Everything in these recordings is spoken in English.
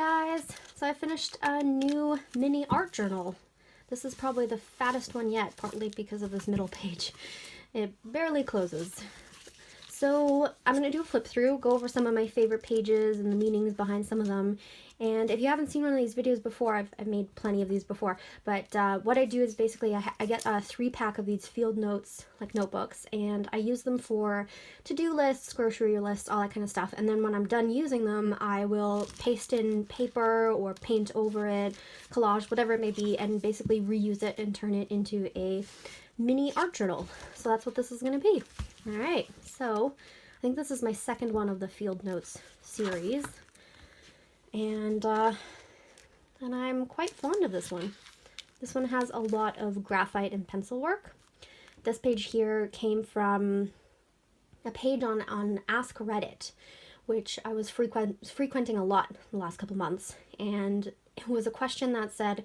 guys, so I finished a new mini art journal. This is probably the fattest one yet, partly because of this middle page. It barely closes. So I'm going to do a flip through, go over some of my favorite pages and the meanings behind some of them. And if you haven't seen one of these videos before, I've made plenty of these before, but what I do is basically I get a 3-pack of these field notes, like notebooks, and I use them for to-do lists, grocery lists, all that kind of stuff. And then when I'm done using them, I will paste in paper or paint over it, collage, whatever it may be, and basically reuse it and turn it into a mini art journal. So that's what this is going to be. All right, so I think this is my second one of the field notes series. And I'm quite fond of this one. This one has a lot of graphite and pencil work. This page here came from a page on Ask Reddit, which I was frequenting a lot the last couple months. And it was a question that said,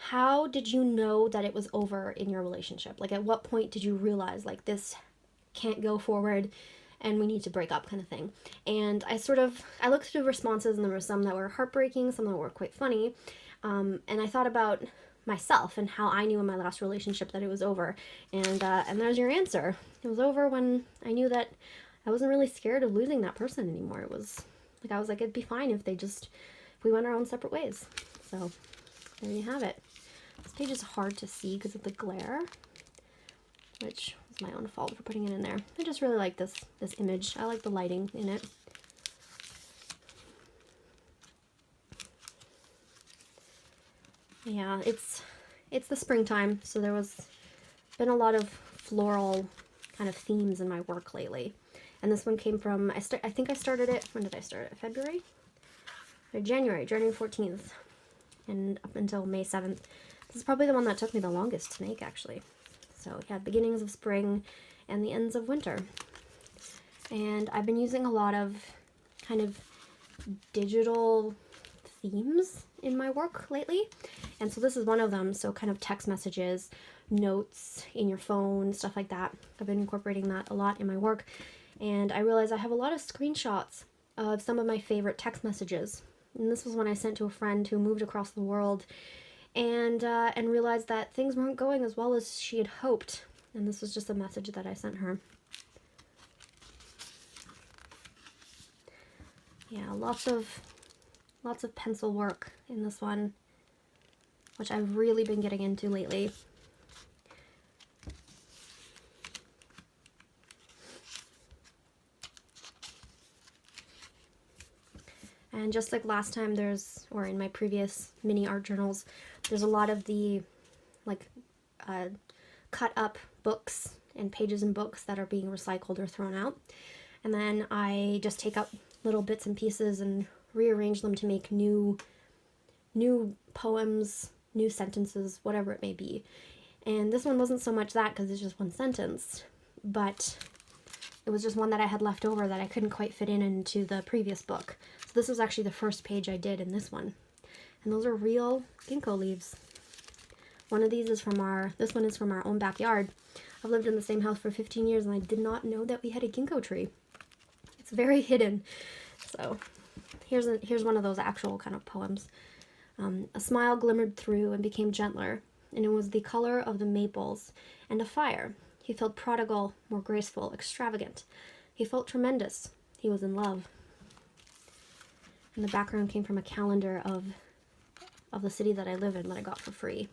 how did you know that it was over in your relationship? Like, at what point did you realize, like, this can't go forward and we need to break up, kind of thing? And I looked through responses, and there were some that were heartbreaking, some that were quite funny. And I thought about myself and how I knew in my last relationship that it was over. And there's your answer. It was over when I knew that I wasn't really scared of losing that person anymore. It was like, I was like, it'd be fine if we went our own separate ways. So there you have it. This page is hard to see because of the glare, which was my own fault for putting it in there. I just really like this image. I like the lighting in it. Yeah, it's the springtime, so there was been a lot of floral kind of themes in my work lately. And this one came from, I think I started it, when did I start it? February? Or January 14th, and up until May 7th. This is probably the one that took me the longest to make, actually. So yeah, beginnings of spring and the ends of winter. And I've been using a lot of kind of digital themes in my work lately. And so this is one of them. So kind of text messages, notes in your phone, stuff like that. I've been incorporating that a lot in my work. And I realized I have a lot of screenshots of some of my favorite text messages. And this was one I sent to a friend who moved across the world, and realized that things weren't going as well as she had hoped. And this was just a message that I sent her. Yeah, lots of pencil work in this one, which I've really been getting into lately. And just like last time, or in my previous mini art journals, there's a lot of the cut up books and pages in books that are being recycled or thrown out. And then I just take up little bits and pieces and rearrange them to make new poems, new sentences, whatever it may be. And this one wasn't so much that, because it's just one sentence, but it was just one that I had left over that I couldn't quite fit into the previous book. So this was actually the first page I did in this one. And those are real ginkgo leaves. One of these is this one is from our own backyard. I've lived in the same house for 15 years, and I did not know that we had a ginkgo tree. It's very hidden. So here's one of those actual kind of poems. A smile glimmered through and became gentler, and it was the color of the maples and a fire. He felt prodigal, more graceful, extravagant. He felt tremendous. He was in love. And the background came from a calendar of the city that I live in that I got for free.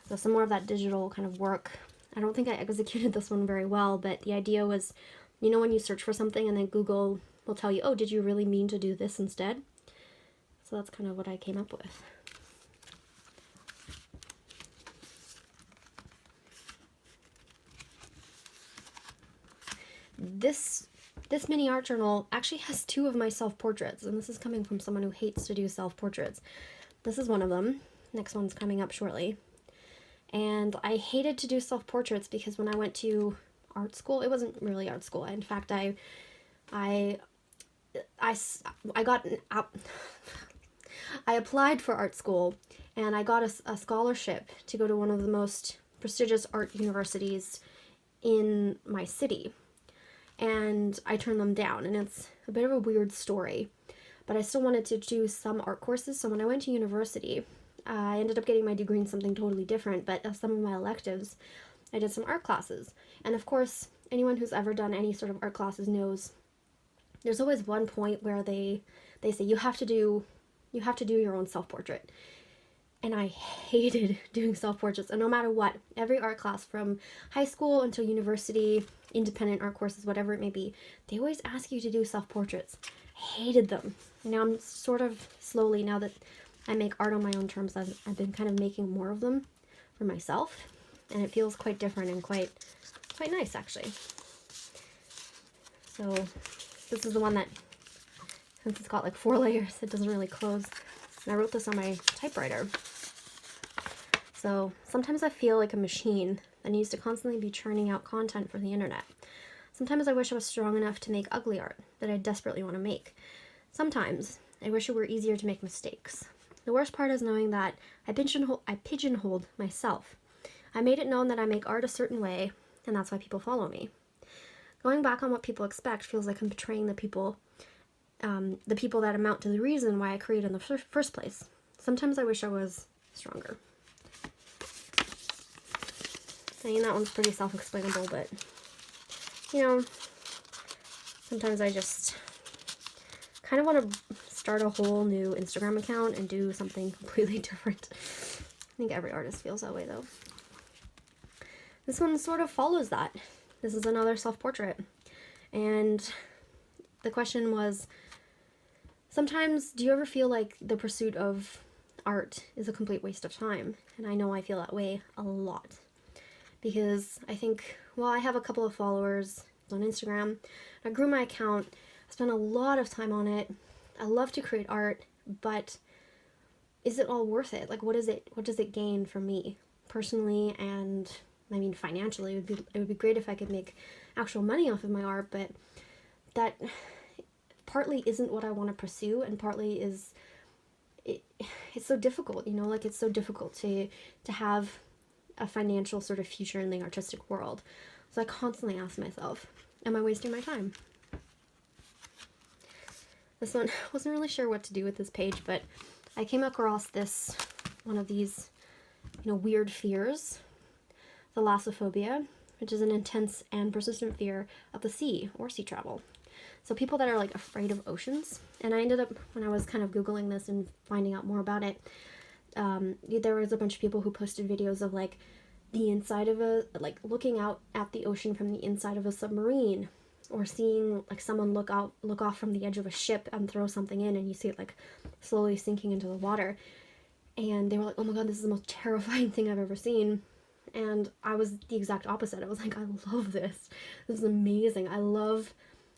So some more of that digital kind of work. I don't think I executed this one very well, but the idea was, you know, when you search for something and then Google will tell you, oh, did you really mean to do this instead? So that's kind of what I came up with. This mini art journal actually has 2 of my self-portraits, and this is coming from someone who hates to do self-portraits. This is one of them. Next one's coming up shortly. And I hated to do self-portraits because when I went to art school, it wasn't really art school. In fact, I applied for art school, and I got a scholarship to go to one of the most prestigious art universities in my city. And I turned them down, and it's a bit of a weird story. but I still wanted to do some art courses. So when I went to university, I ended up getting my degree in something totally different, but some of my electives, I did some art classes. And of course, anyone who's ever done any sort of art classes knows there's always one point where they say you have to do your own self-portrait. And I hated doing self-portraits. And no matter what, every art class from high school until university, independent art courses, whatever it may be, they always ask you to do self-portraits. I hated them. And now I'm sort of slowly, now that I make art on my own terms, I've been kind of making more of them for myself. And it feels quite different and quite nice, actually. So this is the one that, since it's got like 4 layers, it doesn't really close. And I wrote this on my typewriter. So sometimes I feel like a machine that needs to constantly be churning out content for the internet. Sometimes I wish I was strong enough to make ugly art that I desperately want to make. Sometimes I wish it were easier to make mistakes. The worst part is knowing that I pigeonholed myself. I made it known that I make art a certain way, and that's why people follow me. Going back on what people expect feels like I'm betraying the people that amount to the reason why I created in the first place. Sometimes I wish I was stronger. I mean, that one's pretty self-explainable, but, you know, sometimes I just kind of want to start a whole new Instagram account and do something completely different. I think every artist feels that way, though. This one sort of follows that. This is another self-portrait. And the question was, sometimes do you ever feel like the pursuit of art is a complete waste of time? And I know I feel that way a lot. Because I think, well, I have a couple of followers on Instagram. I grew my account. I spent a lot of time on it. I love to create art, but is it all worth it? Like, what does it gain for me personally? And I mean, financially, it would be great if I could make actual money off of my art, but that partly isn't what I want to pursue, and partly is it's so difficult, you know, like it's so difficult to have a financial sort of future in the artistic world. So I constantly ask myself, am I wasting my time? This one, I wasn't really sure what to do with this page, but I came across this, one of these, you know, weird fears, thalassophobia, which is an intense and persistent fear of the sea or sea travel. So people that are like afraid of oceans. And I ended up, when I was kind of Googling this and finding out more about it, there was a bunch of people who posted videos of like the inside of like looking out at the ocean from the inside of a submarine, or seeing like someone look off from the edge of a ship and throw something in, and you see it like slowly sinking into the water. And they were like, oh my god, this is the most terrifying thing I've ever seen. And I was the exact opposite. I was like, I love this. This is amazing. I love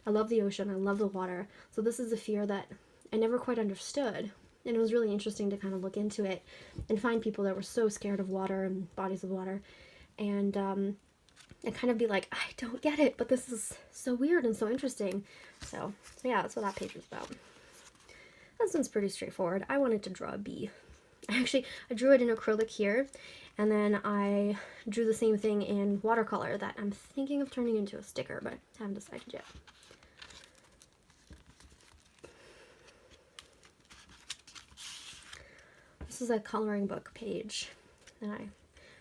the ocean. I love the water. So this is a fear that I never quite understood. And it was really interesting to kind of look into it and find people that were so scared of water and bodies of water. And kind of be like, I don't get it, but this is so weird and so interesting. So yeah, that's what that page was about. This one's pretty straightforward. I wanted to draw a bee. I drew it in acrylic here, and then I drew the same thing in watercolor that I'm thinking of turning into a sticker, but haven't decided yet. This is a coloring book page, and I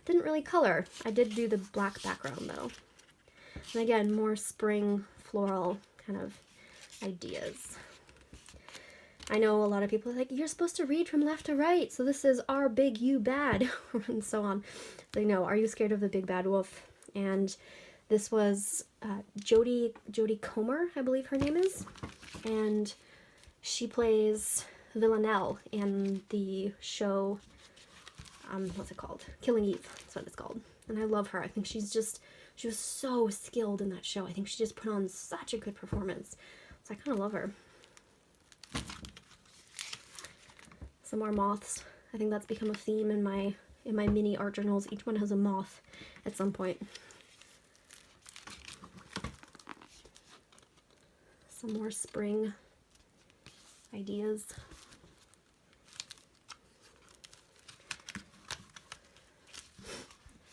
didn't really color. I did do the black background though. And again, more spring floral kind of ideas. I know a lot of people are like, you're supposed to read from left to right, so this is our big you bad, and so on. Like, no, are you scared of the big bad wolf? And this was Jodie Comer, I believe her name is, and she plays Villanelle in the show, what's it called? Killing Eve, that's what it's called. And I love her. I think she was so skilled in that show. I think she just put on such a good performance. So I kind of love her. Some more moths. I think that's become a theme in my mini art journals. Each one has a moth at some point. Some more spring ideas.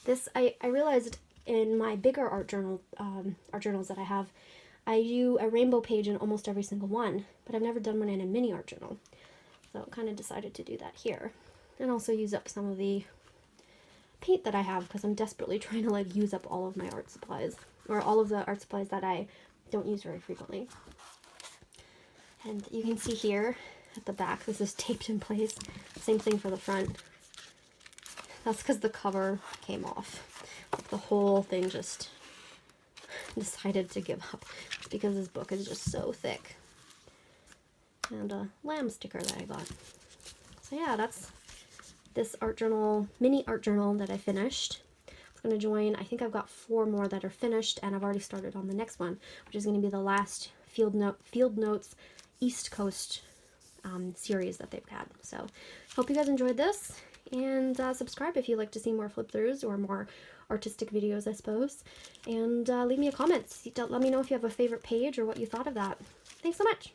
This, I realized in my bigger art journals that I have, I do a rainbow page in almost every single one, but I've never done one in a mini art journal. So I kind of decided to do that here. And also use up some of the paint that I have because I'm desperately trying to like use up all of my art supplies, or all of the art supplies that I don't use very frequently. And you can see here at the back, this is taped in place. Same thing for the front. That's because the cover came off. The whole thing just decided to give up. It's because this book is just so thick. And a lamb sticker that I got. So yeah, that's this art journal, mini art journal that I finished. It's going to join, I think I've got 4 more that are finished, and I've already started on the next one, which is going to be the last Field Notes East Coast series that they've had. So hope you guys enjoyed this, and subscribe if you'd like to see more flip throughs or more artistic videos, I suppose. And leave me a comment. Let me know if you have a favorite page or what you thought of that. Thanks so much.